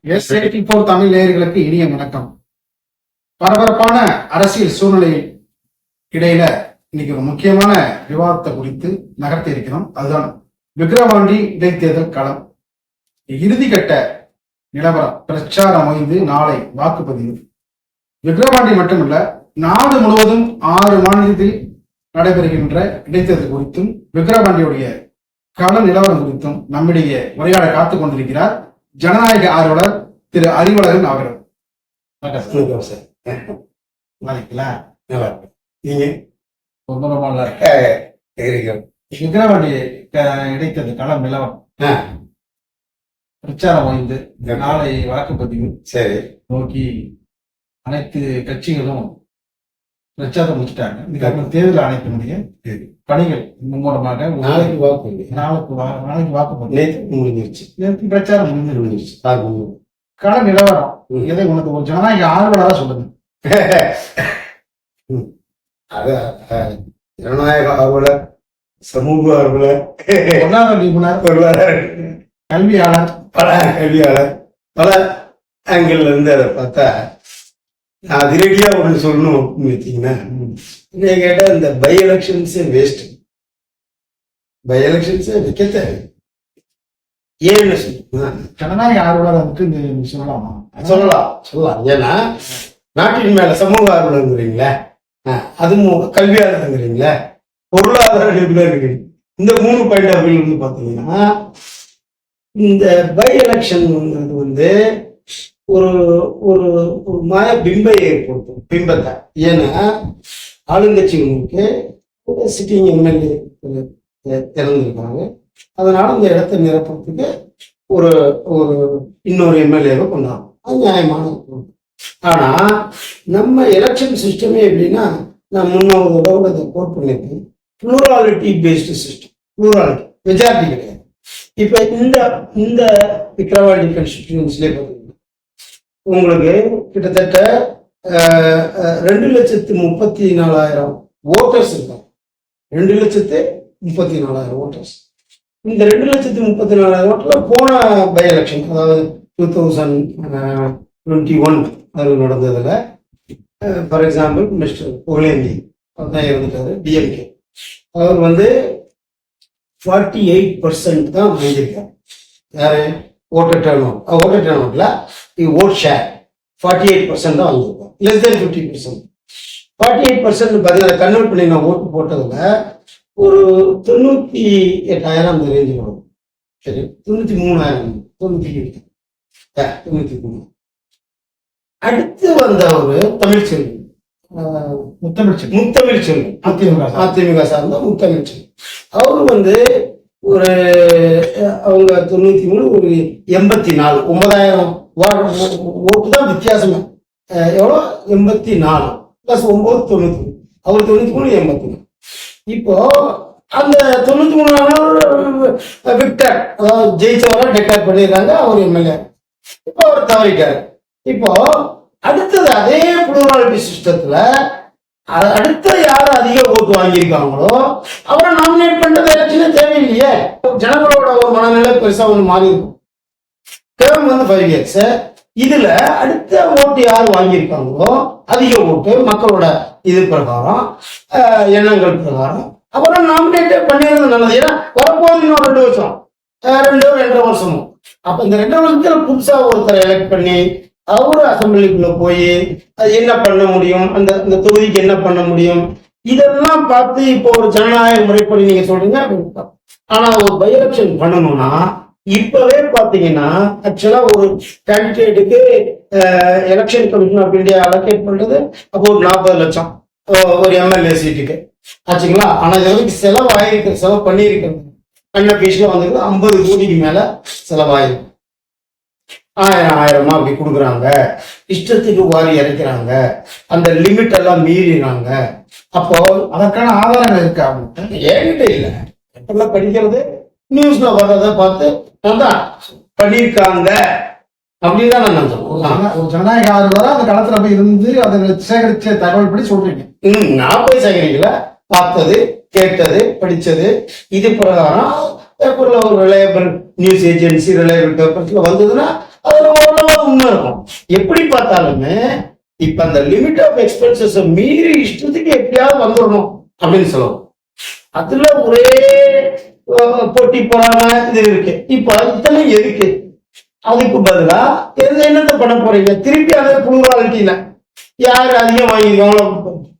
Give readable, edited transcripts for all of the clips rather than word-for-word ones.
S84 Tamil நேயர்களுக்கு இனிய வணக்கம். பரபரப்பான அரசியல் சூழ்நிலை இடையில இன்னைக்கு ஒரு முக்கியமான விவாதத்தை குறித்து நகர்த்தி இருக்கிறோம். அதுதான் விக்கிரவாண்டி இடைத்தேர்தல் களம் இறுதிக்கட்ட நிலவரம். பிரச்சாரம் ஓய்ந்து நாளை வாக்குப்பதிவு. விக்கிரவாண்டி மட்டுமல்ல, நாடு முழுவதும் 6 மாநிலத்தில் நடைபெறுகின்ற இடைத்தேர்தல் குறித்தும் விக்கிரவாண்டியுடைய கள நிலவரம் குறித்தும் நம்முடைய உரையாட காத்துக் கொண்டிருக்கிறார் ஜனநாயக ஆர்வலர் திரு அறிவழகன் அவர்கள். விக்கிரவாண்டி இடைத்தேர்தல் களம் நிலவரம். பிரச்சாரம் ஓய்ந்து நாளை வாக்குப்பதிவு நோக்கி அனைத்து கட்சிகளும் பிரச்சாரம் முடிச்சுட்டாங்க. இந்த தேர்தல் ஆணையத்தினுடைய பணிகள் மும்முரமாக நாளைக்கு வாக்குப்பதிவு முடிஞ்சிருச்சு. பிரச்சாரம் முடிஞ்சிருச்சு. கள நிலவரம் இதை உனக்கு ஒரு ஜனநாயக ஆர்வலரா சொல்லுங்க. ஜனநாயக ஆர்வலர், சமூக ஆர்வலர், பொருளாதார நிபுணர், கல்வியாளர், பல ஆங்கிள் இருந்து அதை பார்த்தா நான் அதிரடியா ஒன்று சொல்லணும் அப்படின்னு வச்சீங்கன்னா, நீங்க கேட்டா இந்த பை எலெக்ஷன்ஸே வேஸ்ட். பை எலெக்ஷன்ஸே வைக்க தேவை. ஏன்னு சொல்லுங்க, ஜனநாயக ஆர்வலர் வந்துட்டு சொல்லலாமா? சொல்லலாம். ஏன்னா நாட்டின் மேல சமூக ஆர்வலர்ங்கிறீங்களா, அதுவும் கல்வியாளர்ங்கிறீங்களா, பொருளாதார நிபுணர், இந்த 3 பாயிண்ட் ஆஃப் வியூ வந்து பாத்தீங்கன்னா, இந்த பை எலெக்ஷன் வந்து ஒரு ஒரு மாய பிம்பை ஏற்படுத்தும். பிம்பத்தை ஏன்னா ஆளுங்கட்சிகளுக்கு சிட்டிங் எம்எல்ஏ திறந்திருக்காங்க. அதனால அந்த இடத்தை நிரப்புறதுக்கு ஒரு ஒரு இன்னொரு எம்எல்ஏவை கொண்டாடும். அது நியாயமான. ஆனா நம்ம எலெக்ஷன் சிஸ்டமே எப்படின்னா, நான் முன்னோட அதை கோட் பண்ணியிருக்கேன், plurality based system. Plurality, majority கிடையாது. இப்ப இந்த விக்கிரவாண்டி கான்ஸ்டிடியூன்சிலே பார்த்தீங்கன்னா உங்களுக்கு கிட்டத்தட்ட 2,34,000 ஓட்டர்ஸ் இருக்காங்க. 2,34,000 ஓட்டர்ஸ். இந்த 2,34,000 ஓட்டர்ல போன பை எலெக்ஷன், அதாவது 2021 அது நடந்ததுல, ஃபார் எக்ஸாம்பிள் மிஸ்டர் புகழேந்தி தான் இருந்துட்டாரு, டிஎம்கே. அவர் வந்து 48% தான் வாங்கியிருக்காரு. யாரு? ஓட்டர் டர்ன் ஓட் ஷேர் 48% தான் வாங்கியிருக்கோம். Less than 50%. 48% பார்த்தீங்கன்னா கன்வெர்ட் பண்ணி நான் ஓட்டு போட்டதுல ஒரு 98,000 அந்த ரேஞ்சில் வரும். சரி, 93,000 அடுத்து வந்த ஒரு தமிழ்ச்செல்வி, முத்தமிழ்ச்செல்வி, அதிமுக சார்ந்த முத்தமிழ்ச்செல்வி. அவரு வந்து ஒரு அவங்க 93, ஒரு 84, 9,000 ஓட்டு தான் வித்தியாசமே. எவ்வளோ? 84 + 9, 93. அவர் 93, 84. இப்போ அந்த 93 விக்டர், அதாவது ஜெயிச்சவரை டெக்ளேர் பண்ணிடுறாங்க, அவர் எம்எல்ஏ. இப்போ அவர் தவறிட்டார். இப்போ அடுத்தது அதே ப்ளூராலிட்டி சிஸ்டத்துல அடுத்த யார் அதிக ஓட்டு வாங்கியிருக்காங்களோ அவரை நாமினேட் பண்றது எலெக்ஷனே தேவையில்லையே. ஜனங்களோட ஒரு மனநிலை பெருசா ஒன்று மாறி இருக்கும். டேர்ம் வந்து 5 years. இதுல அடுத்த ஓட்டு யார் வாங்கியிருக்காங்களோ, அதிக ஓட்டு மக்களோட இது பிரகாரம், எண்ணங்கள் பிரகாரம், அப்புறம் நாமினேட் பண்ணிடுறது நல்லது. ஏன்னா வரப்போது இன்னும் 2 வருஷம், 2.5 வருஷமும். அப்ப இந்த 2 வருஷத்துல புதுசா ஒருத்தரை எலெக்ட் பண்ணி அவரு அசம்பிளிக்குள்ள போய் அது என்ன பண்ண முடியும், அந்த தொகுதிக்கு என்ன பண்ண முடியும், இதெல்லாம் பார்த்து இப்போ ஒரு ஜனநாயக முறைப்படி நீங்க சொல்றீங்க. ஆனா ஒரு பை எலெக்ஷன் பண்ணணும்னா இப்பவே பாத்தீங்கன்னா ஆக்சுவலா ஒரு கேண்டிடேட்டுக்கு election commission of India allocate பண்றது அப்போ ஒரு 40 லட்சம் ஒரு எம்எல்ஏ சீட்டுக்கு ஆச்சுங்களா. ஆனா இதற்கு செலவு பண்ணியிருக்கிறது அன்னபீஸ்ல வந்து 50 கோடிக்கு மேல செலவாயிருக்கு. 1000 அப்படி கொடுக்குறாங்க, இஷ்டத்துக்கு வாரி இறைக்கிறாங்க, அந்த லிமிட் எல்லாம் மீறினாங்க. அப்போ அதற்கான ஆதாரங்கள் இருக்கா? என்கிட்ட இல்லை. எப்பெல்லாம் படிக்கிறது, நியூஸ்ல வர்றதை பார்த்து தான் பண்ணியிருக்காங்க அப்படின்னு தான் நான் சொல்லுவேன். ஒரு ஜனநாயக ஆர்வலரா அந்த களத்துல போய் இருந்து அதை சேகரிச்ச தகவல் படி சொல்றீங்க. நான் போய் சேகரிக்கல, பார்த்தது, கேட்டது, படிச்சது, இது பிரகாரம் பேப்பர்ல ஒரு ரிலையபிள் நியூஸ் ஏஜென்சி, ரிலையபிள் பேப்பர்ஸ்ல வந்ததுன்னா அதுல ஓரளவு வித்தியாசமா இருக்கும். எப்படி பார்த்தாலுமே இப்ப அந்த லிமிட் ஆஃப் எக்ஸ்பென்சஸ் மீறி இஷ்டத்துக்கு எப்படியாவது வந்துடணும் அப்படின்னு சொல்லுவோம். அதுல ஒரே போட்டி போடாம இது இருக்கு. இப்ப இத்தனை எதுக்கு? அதுக்கு பதிலா என்னத்த பண்ண போறீங்க? திருப்பி அதே புளூராலிட்டியில யாரு அதிகம் வாங்கிருக்காங்களோ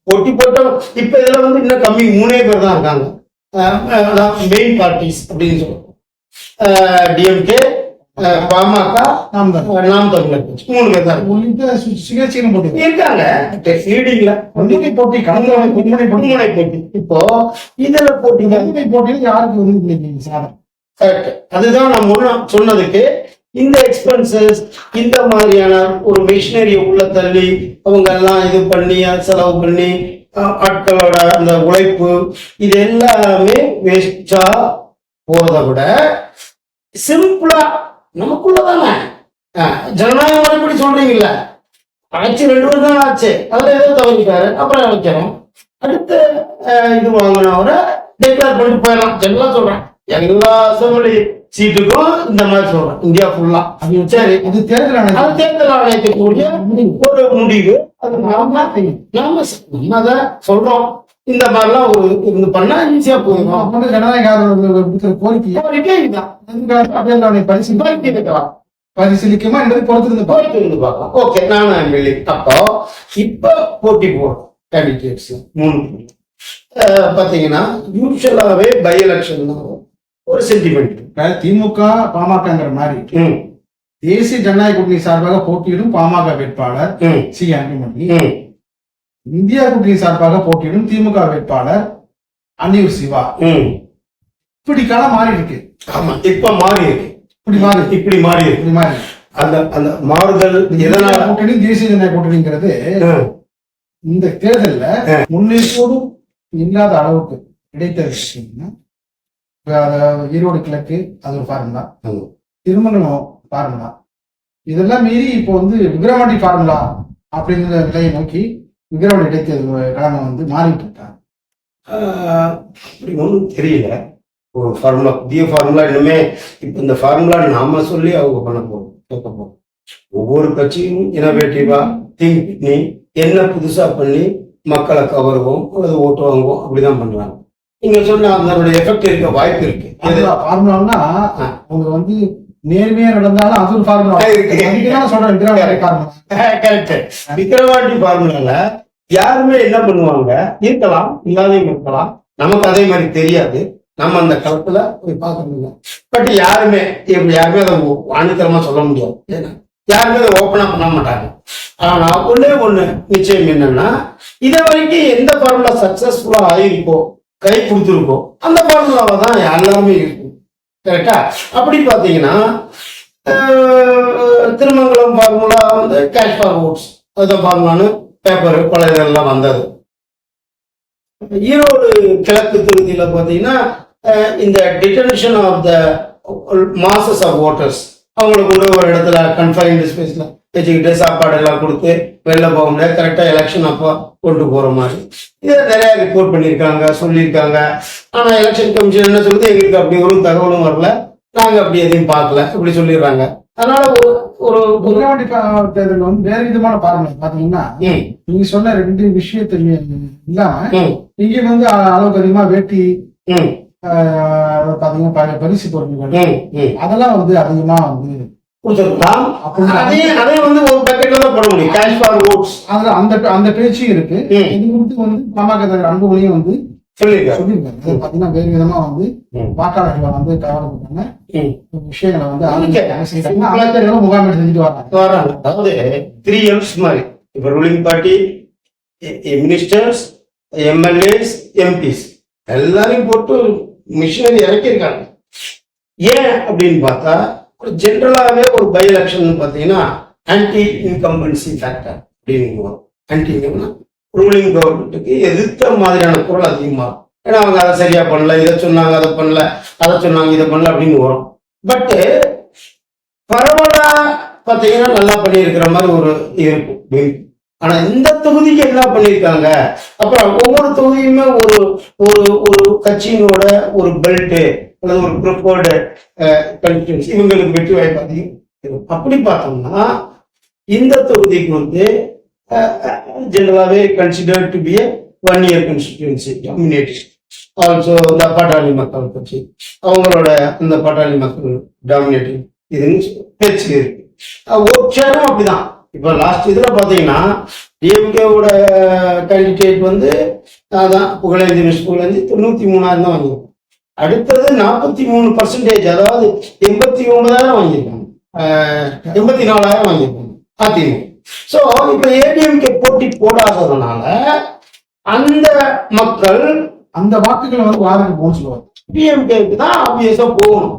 போட்டி போட்டோம். இப்ப இதுல வந்து இன்னும் கம்மி 3 பேர் தான் இருக்காங்க மெயின் பார்ட்டிஸ் அப்படின்னு சொல்லுவோம். டிஎம்கே, பாமக, நாம் தமிழர் கட்சி 3 பேர் தான் சுயேட்சையிலும் போட்டி இருக்காங்க லீடிங்ல. போட்டி மும்முனை போட்டி. இப்போ இதுல போட்டி போட்டியில யாருக்கு வந்து சாதம் கரெக்ட். அதுதான் நான் முன்ன சொன்னதுக்கு இந்த எக்ஸ்பென்சஸ் இந்த மாதிரியான ஒரு மிஷினரியை உள்ள தள்ளி அவங்க எல்லாம் இது பண்ணி செலவு பண்ணி ஆட்களோட அந்த உழைப்பு இது எல்லாமே வேஸ்டா போறதை விட சிம்பிளா நமக்குள்ளதானே ஜனநாயக முறைப்படி சொல்றீங்கல்ல, ஆட்சி 2 வருஷம் தான் ஆச்சு, அதுல ஏதோ தவறிட்டாரு, அப்புறம் வைக்கிறோம். அடுத்த இது வாங்கினவரை டெக்ளேர் பண்ணிட்டு போயிடலாம். ஜெனரலா சொல்றேன், எல்லா அசம்பிளி சீட்டுக்கும் இந்த மாதிரி சொல்றேன், இந்தியா ஃபுல்லா. சரி, அது தேர்தல் ஆணையத்துக்குரிய ஒரு முடிவு. அது நாம அதை சொல்றோம். இந்த மாதிரிலாம் ஒரு இது பண்ணா ஈஸியா போயிடும். ஜனநாயக கோரிக்கை பரிசீலிக்குமா என்பதை பொறுத்திருந்து பார்க்கலாம். ஓகே, நானும் எம்எல்ஏ. அப்போ இப்ப போட்டி போடுறோம் கேண்டிடேட்ஸ் 3 பாத்தீங்கன்னா யூஸ்வலாவே பை எலெக்ஷன் ஒரு சென்டிமெண்ட். திமுக பாமகங்கிற மாதிரி தேசிய ஜனநாயக கூட்டணி சார்பாக போட்டியிடும் பாமக வேட்பாளர் சி அன்புமணி, இந்தியா கூட்டணி சார்பாக போட்டியிடும் திமுக வேட்பாளர் அன்னியூர் சிவா. இப்படி காலம் மாறி இருக்கு. ஆமா, இப்ப மாறி இருக்கு. இப்படி மாறி அந்த அந்த மாறுதல் எதனால? கூட்டணி தேசிய ஜனநாயக கூட்டணிங்கிறது இந்த தேர்தல்ல முன்னேற்றோடும் இல்லாத அளவுக்கு இடைத்தேர்தல். ஈரோடு கிழக்கு அது ஒரு ஃபார்முலா, திருமணம் ஃபார்முலா, இதெல்லாம் மீறி இப்போ வந்து விக்கிரவாண்டி ஃபார்முலா அப்படிங்கிற நிலையை நோக்கி விக்கிரவாண்டி இடைத்தேர்தல் கிழமை வந்து மாறிட்டு இருக்காங்க. அப்படி ஒன்றும் தெரியல. ஒரு ஃபார்முலா, புதிய ஃபார்முலா இனிமே இப்ப இந்த ஃபார்முலா நாம சொல்லி அவங்க பண்ண போறோம், கேட்க போறோம். ஒவ்வொரு கட்சியும் இனோவேட்டிவா திங்க் பண்ணி என்ன புதுசா பண்ணி மக்களை கவருவோம் அல்லது ஓட்டு வாங்குவோம், அப்படிதான் பண்றாங்க. நீங்க சொன்ன அதனுடைய எஃபெக்ட் இருக்க வாய்ப்பு இருக்கு. ஃபார்முலான்னா அவங்க வந்து நேர்மையா நடந்தாலும் அது ஒரு ஃபார்முலா கரெக்ட். விக்கிரவாண்டி ஃபார்முலால யாருமே என்ன பண்ணுவாங்க, இருக்கலாம், இல்லாதையும் இருக்கலாம், நமக்கு அதே மாதிரி தெரியாது, நம்ம அந்த களத்துல போய் பார்க்கணும். பட் யாருமே அதை ஆணித்தரமா சொல்ல முடியாது, ஏன்னா யாருமே அதை ஓப்பனா பண்ண மாட்டாங்க. ஆனா ஒண்ணு நிச்சயம் என்னன்னா, இதை வரைக்கும் எந்த ஃபார்முலா சக்சஸ்ஃபுல்லா ஆயிருக்கோ, கை கொடுத்துருக்கோம், அந்த ஃபார்முலாவை தான் எல்லாருமே இருக்கும். கரெக்டா? அப்படி பாத்தீங்கன்னா திருமங்கலம் ஃபார்முலா வந்து கேஷ் ஃபார் ஓட்ஸ், அதுதான் ஃபார்முலான்னு பேப்பர் பல இதெல்லாம் வந்தது. ஈரோடு கிழக்கு தொகுதியில பாத்தீங்கன்னா இந்த detention of the masses of voters, அவங்களை கொண்டு ஒரு இடத்துல கன்ஃபைன்டு ஸ்பேஸ்ல வச்சுக்கிட்டு சாப்பாடு எல்லாம் கொடுத்து வெளில போக முடியாது, கரெக்டா எலெக்ஷன் அப்போ கொண்டு போற மாதிரி இதை நிறைய ரிப்போர்ட் பண்ணியிருக்காங்க, சொல்லியிருக்காங்க. ஆனா எலெக்ஷன் கமிஷன் என்ன சொல்லுது, எங்களுக்கு அப்படி ஒரு தகவலும் வரல, நாங்க அப்படி எதையும் பார்க்கல, இப்படி சொல்லிடுறாங்க. அதனால ஒரு விக்கிரவாண்டி தேர்தல் வந்து வேற விதமான பார்வை பாத்தீங்கன்னா, நீங்க சொன்ன 2 விஷயத்த இல்லாம இங்க வந்து அளவுக்கு அதிகமா வேட்டி பாத்தீங்கன்னா பரிசு பொருட்கள் அதெல்லாம் வந்து அதிகமா வந்து அந்த பேச்சும் இருக்கு. இது குறித்து வந்து பாமக அன்புமணியும் வந்து சொல்லியிருக்காரு. பாத்தீங்கன்னா வேறு விதமா வந்து வாக்காளர்களை வந்து கவலைப்பட்டாங்க விஷயங்களை வந்து முகாம் செஞ்சுட்டு வர்றாங்க. அதாவது 3 M's மாதிரி இப்ப ruling party, ministers, MLAs, MPs எல்லாரையும் போட்டு மிஷினரி இறக்கியிருக்காங்க. ஏன் அப்படின்னு பார்த்தா, ஒரு ஜென்ரலாகவே ஒரு பை எலெக்ஷன் பார்த்தீங்கன்னா ஆன்டி இன்கம்பன்சி ஃபேக்டர் அப்படின்னு வரும். ஆன்டி ரூலிங் கவர்மெண்ட்டுக்கு எதிர்த்த மாதிரியான குரல் அதிகமாக, ஏன்னா அவங்க அதை சரியா பண்ணல, இதை சொன்னாங்க அதை பண்ணல, அதை சொன்னாங்க இதை பண்ணல அப்படின்னு வரும். பட்டு பரவலா பார்த்தீங்கன்னா நல்லா பண்ணியிருக்கிற மாதிரி ஒரு இருக்கும். ஆனா இந்த தொகுதிக்கு என்ன பண்ணியிருக்காங்க, அப்புறம் ஒவ்வொரு தொகுதியுமே ஒரு ஒரு ஒரு கட்சியினோட ஒரு பெல்ட் அல்லது ஒரு ப்ரிஃபர்டு கன்ஸ்டிட்யூன்சி இவங்களுக்கு வெற்றி வாய்ப்பு அதிகம். அப்படி பார்த்தோம்னா இந்த தொகுதிக்கு வந்து ஜெனரலாகவே considered to be a 1 year constituency dominated. Also இந்த பாட்டாளி மக்கள் கட்சி அவங்களோட இந்த பாட்டாளி மக்கள் டாமினேட்டிங் இதுன்னு பேச்சு இருக்கு. ஓட் ஷேரும் அப்படிதான். இப்போ லாஸ்ட் இதுல பாத்தீங்கன்னா டிஎம்கேவோட கேண்டிடேட் வந்து அதான் புகழேந்தி 93,000 தான் வாங்கியிருக்காங்க. அடுத்தது 43%, அதாவது 89,000 வாங்கியிருக்காங்க, 84,000 வாங்கியிருக்காங்க அதிமுக. ஸோ இப்போ ஏடிஎம்கே போட்டி போடாததுனால அந்த மக்கள் அந்த வாக்குகள் வந்து யாருக்கு போகணும்னு சொல்லுவாங்க, டிஎம்கேக்கு தான் ஆப்வியஸா போகணும்.